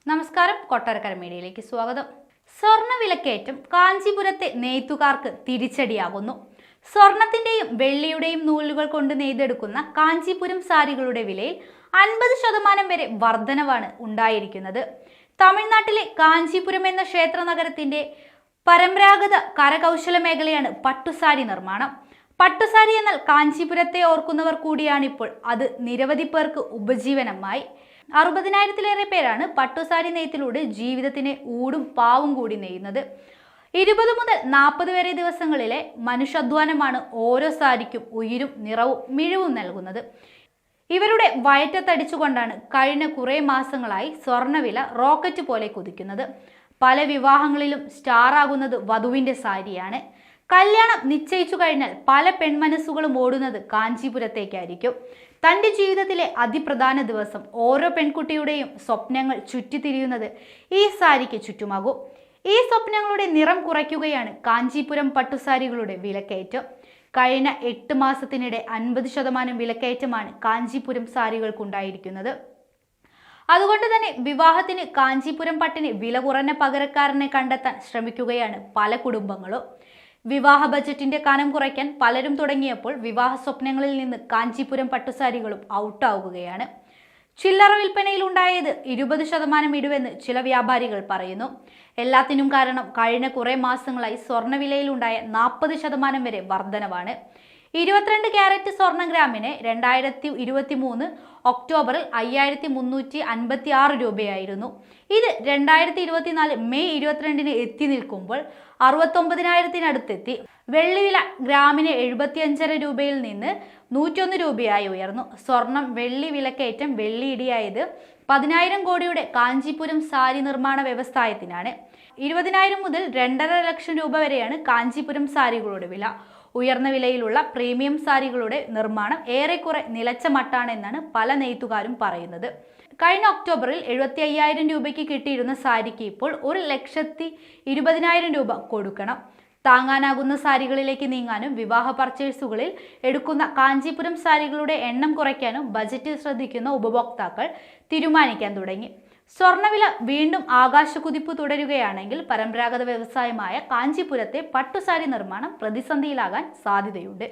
നമസ്കാരം, കൊട്ടാരക്കര മീഡിയയിലേക്ക് സ്വാഗതം. സ്വർണ്ണവിലക്കയറ്റം കാഞ്ചീപുരത്തെ നെയ്ത്തുകാർക്ക് തിരിച്ചടിയാകുന്നു. സ്വർണത്തിന്റെയും വെള്ളിയുടെയും നൂലുകൾ കൊണ്ട് നെയ്തെടുക്കുന്ന കാഞ്ചീപുരം സാരികളുടെ വിലയിൽ 50% വരെ വർധനവാണ് ഉണ്ടായിരിക്കുന്നത്. തമിഴ്നാട്ടിലെ കാഞ്ചീപുരം എന്ന ക്ഷേത്ര നഗരത്തിന്റെ പരമ്പരാഗത കരകൗശല മേഖലയാണ് പട്ടുസാരി നിർമ്മാണം. പട്ടുസാരി എന്നാൽ കാഞ്ചീപുരത്തെ ഓർക്കുന്നവർ കൂടിയാണിപ്പോൾ. അത് നിരവധി പേർക്ക് ഉപജീവനമായി. 60,000-ലേറെ പേരാണ് പട്ടുസാരി നെയ്ത്തിലൂടെ ജീവിതത്തിന് ഊടും പാവും കൂടി നെയ്യുന്നത്. 20 മുതൽ 40 വരെ ദിവസങ്ങളിലെ മനുഷ്യാധ്വാനമാണ് ഓരോ സാരിക്കും ഉയിരും നിറവും മിഴിവും നൽകുന്നത്. ഇവരുടെ വയറ്റത്തടിച്ചുകൊണ്ടാണ് കഴിഞ്ഞ കുറേ മാസങ്ങളായി സ്വർണ്ണവില റോക്കറ്റ് പോലെ കുതിക്കുന്നത്. പല വിവാഹങ്ങളിലും സ്റ്റാർ ആകുന്നത് വധുവിന്റെ സാരിയാണ്. കല്യാണം നിശ്ചയിച്ചു കഴിഞ്ഞാൽ പല പെൺമനസ്സുകളും ഓടുന്നത് കാഞ്ചീപുരത്തേക്കായിരിക്കും. തൻ്റെ ജീവിതത്തിലെ അതിപ്രധാന ദിവസം ഓരോ പെൺകുട്ടിയുടെയും സ്വപ്നങ്ങൾ ചുറ്റിത്തിരിയുന്നത് ഈ സാരിക്ക് ചുറ്റുമാകും. ഈ സ്വപ്നങ്ങളുടെ നിറം കുറയ്ക്കുകയാണ് കാഞ്ചീപുരം പട്ടുസാരികളുടെ വിലക്കയറ്റം. കഴിഞ്ഞ 8 മാസത്തിനിടെ 50% വിലക്കയറ്റമാണ് കാഞ്ചീപുരം സാരികൾക്കുണ്ടായിരിക്കുന്നത്. അതുകൊണ്ട് തന്നെ വിവാഹത്തിന് കാഞ്ചീപുരം പട്ടിന് വില കുറഞ്ഞ പകരക്കാരനെ കണ്ടെത്താൻ ശ്രമിക്കുകയാണ് പല കുടുംബങ്ങളും. വിവാഹ ബജറ്റിന്റെ കനം കുറയ്ക്കാൻ പലരും തുടങ്ങിയപ്പോൾ വിവാഹ സ്വപ്നങ്ങളിൽ നിന്ന് കാഞ്ചീപുരം പട്ടുസാരികളും ഔട്ടാവുകയാണ്. ചില്ലറ വിൽപ്പനയിൽ ഉണ്ടായത് 20% ഇടിവെന്ന് ചില വ്യാപാരികൾ പറയുന്നു. എല്ലാത്തിനും കാരണം കഴിഞ്ഞ കുറേ മാസങ്ങളായി സ്വർണ്ണവിലയിലുണ്ടായ 40% വരെ വർധനവാണ്. 22 ക്യാരറ്റ് സ്വർണ്ണ ഗ്രാമിന് 2023 ഒക്ടോബറിൽ 5,356 രൂപയായിരുന്നു. ഇത് 2024 മെയ് 22 എത്തി നിൽക്കുമ്പോൾ 69,000-അടുത്തെത്തി. വെള്ളിവില ഗ്രാമിന് 75.5 രൂപയിൽ നിന്ന് 101 രൂപയായി ഉയർന്നു. സ്വർണം വെള്ളി വിലക്കയറ്റം വെള്ളിയിടിയായത് 10,000 കോടിയുടെ കാഞ്ചീപുരം സാരി നിർമ്മാണ വ്യവസായത്തിനാണ്. 20,000 മുതൽ 2.5 ലക്ഷം രൂപ വരെയാണ് കാഞ്ചീപുരം സാരികളുടെ വില. ഉയർന്ന വിലയിലുള്ള പ്രീമിയം സാരികളുടെ നിർമ്മാണം ഏറെക്കുറെ നിലച്ച മട്ടാണെന്നാണ് പല നെയ്ത്തുകാരും പറയുന്നത്. കഴിഞ്ഞ ഒക്ടോബറിൽ 75,000 രൂപയ്ക്ക് കിട്ടിയിരുന്ന സാരിക്ക് ഇപ്പോൾ 1,20,20,000 രൂപ കൊടുക്കണം. താങ്ങാനാകുന്ന സാരികളിലേക്ക് നീങ്ങാനും വിവാഹ പർച്ചേസുകളിൽ എടുക്കുന്ന കാഞ്ചീപുരം സാരികളുടെ എണ്ണം കുറയ്ക്കാനും ബജറ്റിൽ ശ്രദ്ധിക്കുന്ന ഉപഭോക്താക്കൾ തീരുമാനിക്കാൻ തുടങ്ങി. സ്വർണ്ണവില വീണ്ടും ആകാശകുതിപ്പ് തുടരുകയാണെങ്കിൽ പരമ്പരാഗത വ്യവസായമായ കാഞ്ചീപുരത്തെ പട്ടുസാരി നിർമ്മാണം പ്രതിസന്ധിയിലാകാൻ സാധ്യതയുണ്ട്.